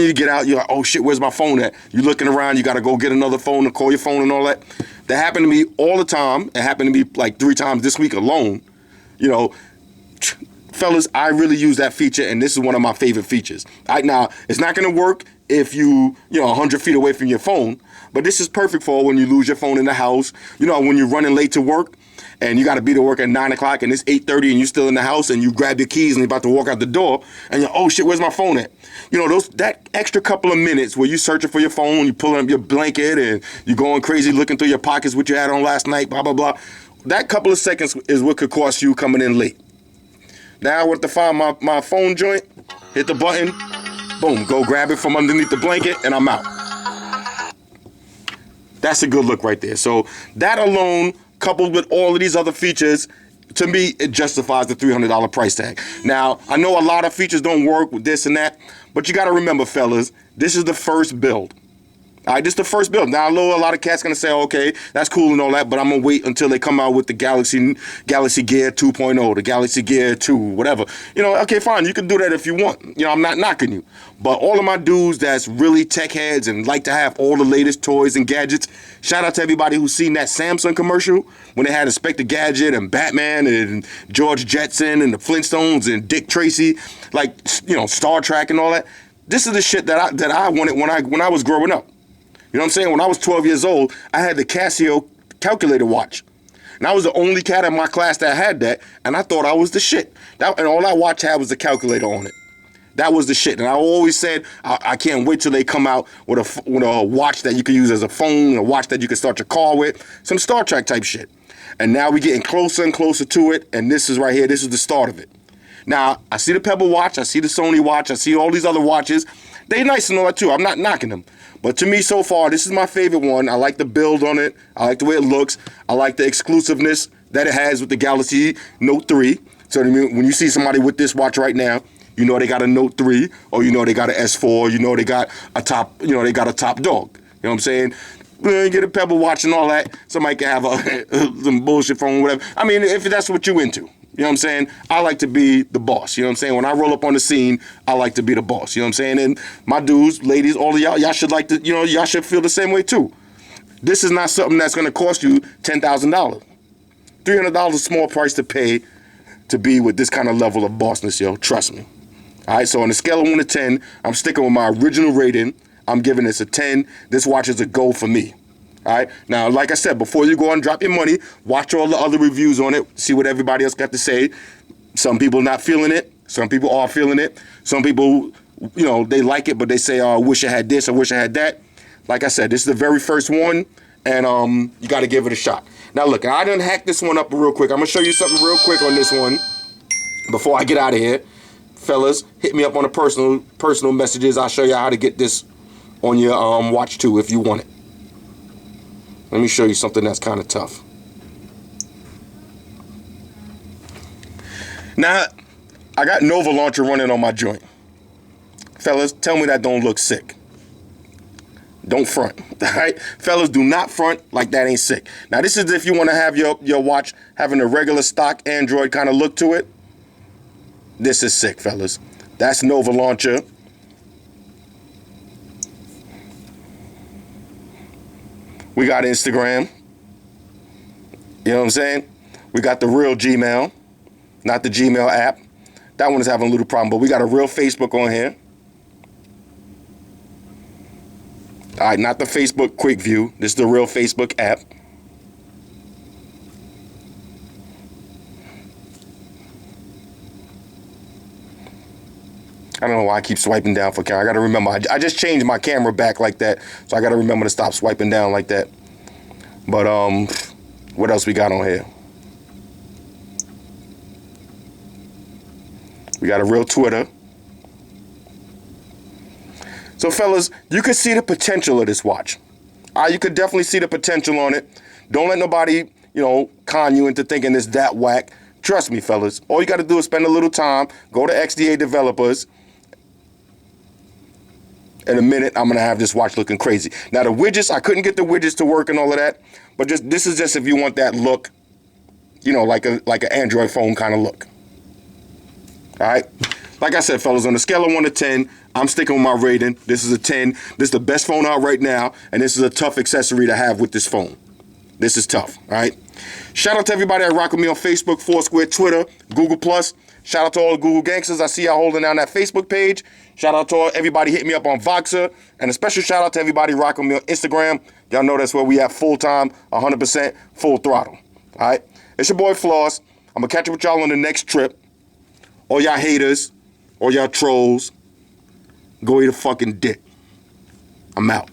You get out, you're like, oh shit, where's my phone at? You're looking around, you gotta go get another phone to call your phone and all that. That happened to me all the time. It happened to me like 3 times this week alone. You know, fellas, I really use that feature, and this is one of my favorite features. Now, it's not gonna work if you 100 feet away from your phone, but this is perfect for when you lose your phone in the house. You know, when you're running late to work, and you got to be to work at 9 o'clock and it's 8:30 and you're still in the house and you grab your keys and you're about to walk out the door and you're, oh shit, where's my phone at? You know, that extra couple of minutes where you're searching for your phone, you're pulling up your blanket and you're going crazy looking through your pockets what you had on last night, blah, blah, blah. That couple of seconds is what could cost you coming in late. Now I want to find my phone joint, hit the button, boom, go grab it from underneath the blanket and I'm out. That's a good look right there. So that alone, coupled with all of these other features, to me, it justifies the $300 price tag. Now, I know a lot of features don't work with this and that, but you got to remember, fellas, this is the first build. All right, this is the first build. Now, I know a lot of cats going to say, okay, that's cool and all that, but I'm going to wait until they come out with the Galaxy Gear 2.0, the Galaxy Gear 2, whatever. You know, okay, fine, you can do that if you want. You know, I'm not knocking you. But all of my dudes that's really tech heads and like to have all the latest toys and gadgets, shout out to everybody who's seen that Samsung commercial when they had Inspector Gadget and Batman and George Jetson and the Flintstones and Dick Tracy, like, you know, Star Trek and all that. This is the shit that I wanted when I was growing up. You know what I'm saying? When I was 12 years old, I had the Casio calculator watch. And I was the only cat in my class that had that, and I thought I was the shit. And all that watch had was the calculator on it. That was the shit. And I always said, I can't wait till they come out with a watch that you can use as a phone, a watch that you can start your car with, some Star Trek type shit. And now we're getting closer and closer to it, and this is right here. This is the start of it. Now, I see the Pebble watch, I see the Sony watch, I see all these other watches. They nice and all that too. I'm not knocking them. But to me, so far, this is my favorite one. I like the build on it. I like the way it looks. I like the exclusiveness that it has with the Galaxy Note 3. So when you see somebody with this watch right now, you know they got a Note 3, or you know they got an S4, you know they got a top, they got a top dog. You know what I'm saying? You get a Pebble watch and all that. Somebody can have some bullshit phone, whatever. I mean, if that's what you into. You know what I'm saying? I like to be the boss. You know what I'm saying? When I roll up on the scene, I like to be the boss. You know what I'm saying? And my dudes, ladies, all of y'all should like to, y'all should feel the same way too. This is not something that's going to cost you $10,000. $300 is a small price to pay to be with this kind of level of bossness, yo. Trust me. All right, so on a scale of 1 to 10, I'm sticking with my original rating. I'm giving this a 10. This watch is a go for me. All right. Now, like I said, before you go and drop your money, watch all the other reviews on it. See what everybody else got to say. Some people not feeling it. Some people are feeling it. Some people, they like it, but they say, oh, I wish I had this. I wish I had that. Like I said, this is the very first one, and you got to give it a shot. Now, look, I done hacked this one up real quick. I'm going to show you something real quick on this one before I get out of here. Fellas, hit me up on the personal messages. I'll show you how to get this on your watch, too, if you want it. Let me show you something that's kind of tough. Now, I got Nova Launcher running on my joint. Fellas, tell me that don't look sick. Don't front, all right? Fellas, do not front like that ain't sick. Now, this is if you want to have your watch having a regular stock Android kind of look to it. This is sick, fellas. That's Nova Launcher. We got Instagram. You know what I'm saying? We got the real Gmail, not the Gmail app. That one is having a little problem, but we got a real Facebook on here. All right, not the Facebook Quick View. This is the real Facebook app. I don't know why I keep swiping down for camera. I got to remember. I just changed my camera back like that, so I got to remember to stop swiping down like that. But what else we got on here? We got a real Twitter. So, fellas, you can see the potential of this watch. You could definitely see the potential on it. Don't let nobody, con you into thinking it's that whack. Trust me, fellas. All you got to do is spend a little time, go to XDA Developers. In a minute, I'm going to have this watch looking crazy. Now, the widgets, I couldn't get the widgets to work and all of that, but this is just if you want that look, like an Android phone kind of look. All right? Like I said, fellas, on a scale of 1 to 10, I'm sticking with my rating. This is a 10. This is the best phone out right now, and this is a tough accessory to have with this phone. This is tough, all right? Shout out to everybody that rock with me on Facebook, Foursquare, Twitter, Google+. Shout out to all the Google gangsters. I see y'all holding down that Facebook page. Shout out to everybody hitting me up on Voxer. And a special shout out to everybody rocking me on Instagram. Y'all know that's where we have full time, 100% full throttle. All right? It's your boy Floss. I'm going to catch up with y'all on the next trip. All y'all haters, all y'all trolls, go eat a fucking dick. I'm out.